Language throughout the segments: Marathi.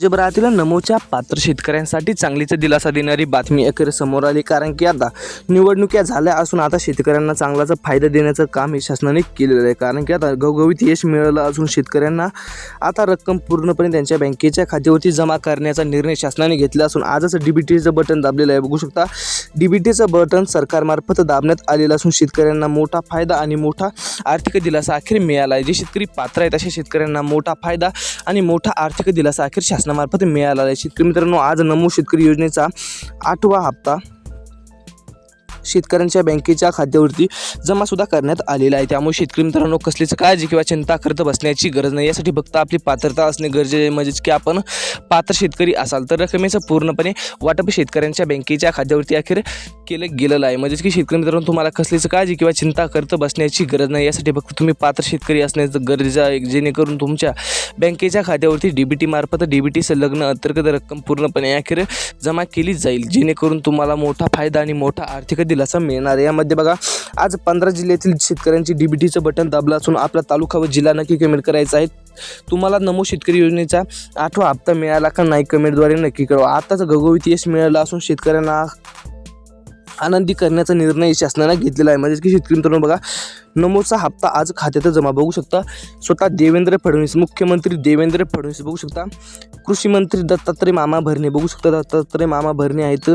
जगभरातील नमोच्या पात्र शेतकऱ्यांसाठी चांगलीच दिलासा देणारी बातमी अखेर समोर आली। कारण की आता निवडणुका झाल्या असून आता शेतकऱ्यांना चांगलाच फायदा देण्याचं काम हे शासनाने केलेलं आहे। कारण की आता घवघवीत यश मिळालं असून शेतकऱ्यांना आता रक्कम पूर्णपणे त्यांच्या बँकेच्या खात्यावरती जमा करण्याचा निर्णय शासनाने घेतला असून आजच डीबीटीचं बटन दाबलेलं आहे। बघू शकता डीबीटीचं बटन सरकारमार्फत दाबण्यात आलेलं असून शेतकऱ्यांना मोठा फायदा आणि मोठा आर्थिक दिलासा अखेर मिळाला आहे। जे शेतकरी पात्र आहेत अशा शेतकऱ्यांना मोठा फायदा आणि मोठा आर्थिक दिलासा अखेर शासनामार्फत मिळाला आहे। शेतकरी मित्रांनो, आज नमो शेतकरी योजनेचा 8वा हप्ता शेतकऱ्यांच्या बँकेच्या खात्यावरती जमा सुद्धा करण्यात आलेला आहे। त्यामुळे शेतकरी मित्रांनो, कसलीच काळजी किंवा चिंता करत बसण्याची गरज नाही। यासाठी फक्त आपली पात्रता असणे गरजेचे आहे। म्हणजेच की आपण पात्र शेतकरी असाल तर रकमेचं पूर्णपणे वाटप शेतकऱ्यांच्या बँकेच्या खात्यावरती अखेर केलं गेलेलं आहे। म्हणजेच की शेतकरी मित्रांनो, तुम्हाला कसलीच काळजी किंवा चिंता करत बसण्याची गरज नाही। यासाठी फक्त तुम्ही पात्र शेतकरी असण्याचं गरजेचं आहे, जेणेकरून तुमच्या बँकेच्या खात्यावरती डीबीटी मार्फत डीबीटी संलग्न अंतर्गत रक्कम पूर्णपणे अखेर जमा केली जाईल, जेणेकरून तुम्हाला मोठा फायदा आणि मोठा आर्थिक दिलासा मिळणार आहे। यामध्ये बघा, आज 15 जिल्ह्यातील शेतकऱ्यांची डीबीटीचं बटन दाबलं असून आपला तालुका व जिल्हा नक्की कमेंट करायचा आहे। तुम्हाला नमो शेतकरी योजनेचा 8वा हप्ता मिळाला का नाही, कमेंटद्वारे नक्की कळवा। आताच घवघवीत यश मिळालं असून शेतकऱ्यांना आनंदी करण्याचा निर्णय शासनाने घेतलेला आहे। म्हणजे की शेतकरी मित्रांनो, बघा, नमोचा हप्ता आज खात्यात जमा। बघू शकता स्वतः देवेंद्र फडणवीस, मुख्यमंत्री देवेंद्र फडणवीस, बघू शकता कृषी मंत्री दत्तात्रय मामा भरणे, बघू शकता दत्तात्रय मामा भरणे आहेत,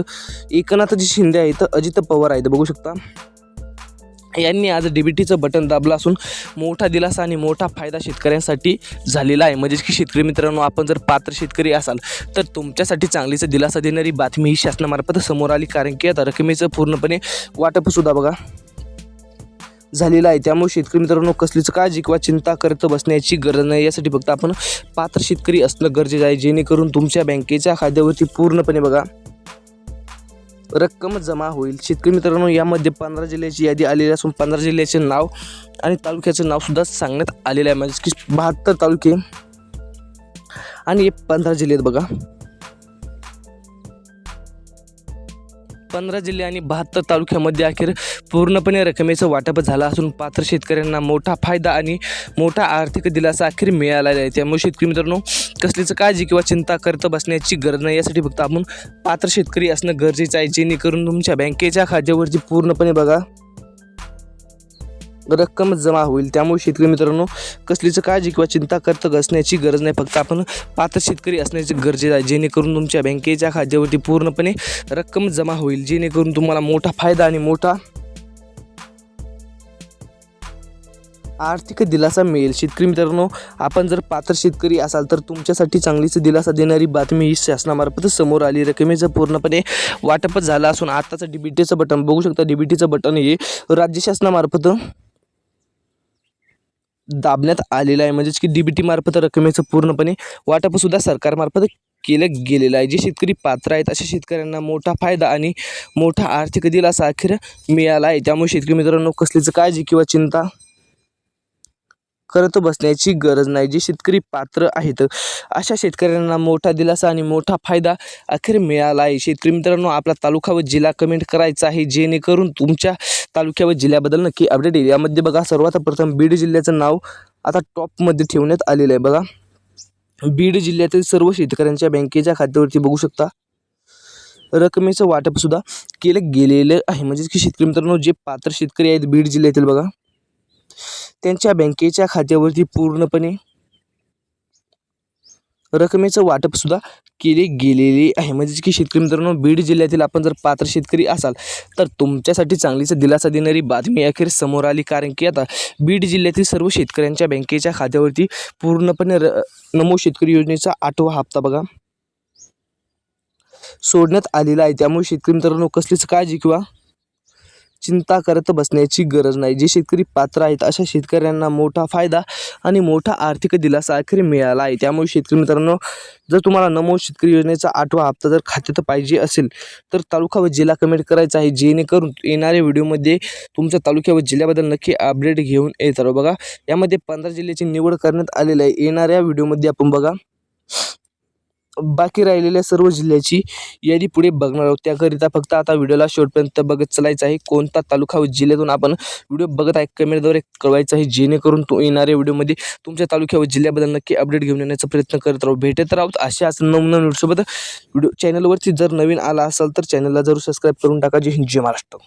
एकनाथजी शिंदे आहेत, अजित पवार आहेत, बघू शकता यांनी आज डीबीटीचं बटन दाबलं असून मोठा दिलासा आणि मोठा फायदा शेतकऱ्यांसाठी झालेला आहे। म्हणजे की शेतकरी मित्रांनो, आपण जर पात्र शेतकरी असाल तर तुमच्यासाठी चांगलीच दिलासा देणारी बातमी ही शासनामार्फत समोर आली। कारण की आता रकमेचं पूर्णपणे वाटप सुद्धा बघा झालेला आहे। त्यामुळे शेतकरी मित्रांनो, कसलीच काळजी किंवा चिंता करत बसण्याची गरज नाही। यासाठी फक्त आपण पात्र शेतकरी असणं गरजेचं आहे, जेणेकरून तुमच्या बँकेच्या खात्यावरती पूर्णपणे बघा रक्कम जमा होईल। शेतकरी मित्रांनो, यामध्ये 15 जिल्ह्याची यादी आलेली असून 15 जिल्ह्याचे नाव आणि तालुक्याचं नाव सुद्धा सांगण्यात आलेलं आहे। म्हणजे की 72 तालुके आणि 15 जिल्हे बघा, 15 जिल्हे आणि 72 तालुक्यामध्ये अखेर पूर्णपणे रकमेचं वाटप झालं असून पात्र शेतकऱ्यांना मोठा फायदा आणि मोठा आर्थिक दिलासा अखेर मिळाला आहे। त्यामुळे शेतकरी मित्रांनो, कसलीच काळजी किंवा चिंता करत बसण्याची गरज नाही। यासाठी फक्त आपण पात्र शेतकरी असणं गरजेचं आहे, जेणेकरून तुमच्या बँकेच्या खात्यावरती पूर्णपणे बघा रक्कम जमा होईल। त्यामुळे शेतकरी मित्रांनो, कसलीच काळजी किंवा चिंता करत बसण्याची गरज नाही। फक्त आपण पात्र शेतकरी असण्याची गरजेचं आहे, जेणेकरून तुमच्या बँकेच्या खात्यावरती पूर्णपणे रक्कम जमा होईल, जेणेकरून तुम्हाला मोठा फायदा आणि मोठा आर्थिक दिलासा मिळेल। शेतकरी मित्रांनो, आपण जर पात्र शेतकरी असाल तर तुमच्यासाठी चांगलीच दिलासा देणारी बातमी ही शासनामार्फत समोर आली। रकमेचं पूर्णपणे वाटप झालं असून आताच डीबीटीचं बटन बघू शकता, डीबीटीचं बटन हे राज्य शासनामार्फत दाबण्यात आलेलं आहे। म्हणजेच की डीबीटी मार्फत रकमेचं पूर्णपणे वाटप सुद्धा सरकारमार्फत केलं गेलेलं आहे। जे शेतकरी पात्र आहेत अशा शेतकऱ्यांना मोठा फायदा आणि मोठा आर्थिक दिलासा अखेर मिळाला आहे। त्यामुळे शेतकरी मित्रांनो, कसलीच काळजी किंवा चिंता करत बसण्याची गरज नाही। जे शेतकरी पात्र आहेत अशा शेतकऱ्यांना मोठा दिलासा आणि मोठा फायदा अखेर मिळाला आहे। शेतकरी मित्रांनो, आपला तालुका व जिल्हा कमेंट करायचा आहे, जेणेकरून तुमच्या तालुक्या व जिल्ह्याबद्दल नक्की अपडेट येईल। यामध्ये बघा, सर्वात प्रथम बीड जिल्ह्याचं नाव आता टॉपमध्ये ठेवण्यात आलेलं आहे। बघा, बीड जिल्ह्यातील सर्व शेतकऱ्यांच्या बँकेच्या खात्यावरती बघू शकता रकमेचं वाटप सुद्धा केलं गेलेलं आहे। म्हणजे की शेतकरी मित्रांनो, जे पात्र शेतकरी आहेत बीड जिल्ह्यातील बघा, त्यांच्या बँकेच्या खात्यावरती पूर्णपणे रकमेचं वाटप सुद्धा केले गेलेले आहे। म्हणजे की शेतकरी मित्रांनो, बीड जिल्ह्यातील आपण जर पात्र शेतकरी असाल तर तुमच्यासाठी चांगलीच दिलासा देणारी बातमी अखेर समोर आली। कारण की आता बीड जिल्ह्यातील सर्व शेतकऱ्यांच्या बँकेच्या खात्यावरती पूर्णपणे नमो शेतकरी योजनेचा 8वा हप्ता बघा सोडण्यात आलेला आहे। त्यामुळे शेतकरी मित्रांनो, कसलीच काळजी किंवा चिंता करत बसण्याची गरज नाही। जे शेतकरी पात्र आहेत अशा शेतकऱ्यांना मोठा फायदा आणि मोठा आर्थिक दिलासा अखेर मिळाला आहे। त्यामुळे शेतकरी मित्रांनो, जर तुम्हाला नमो शेतकरी योजनेचा 8वा हप्ता जर खात्यात पाहिजे असेल तर तालुका व जिल्हा कमेंट करायचा आहे, जेणेकरून येणाऱ्या व्हिडिओमध्ये तुमच्या तालुक्या व जिल्ह्याबद्दल नक्की अपडेट घेऊन येत राहू। बघा, यामध्ये 15 जिल्ह्याची निवड करण्यात आलेली आहे। येणाऱ्या व्हिडिओमध्ये आपण बघा बाकी राहिलेल्या सर्व जिल्ह्याची यादी पुढे बघणार आहोत. त्याकरिता फक्त आता व्हिडिओला शेवटपर्यंत बघत चालायचं आहे. कोणता तालुका व जिल्ह्यातून आपण व्हिडिओ बघत आहे कमेंटद्वारे कळवायचं आहे, जेणेकरून येणाऱ्या व्हिडिओमध्ये तुमच्या तालुक्या व जिल्ह्याबद्दल नक्की अपडेट घेऊन येण्याचा प्रयत्न करत राहू. भेटत राहूत अशाच नवनवीन व्हिडिओसोबत. व्हिडिओ चॅनलवरती जर नवीन आला असाल तर चॅनलला जरूर सबस्क्राईब करून टाका. जय हिंद, जय महाराष्ट्र.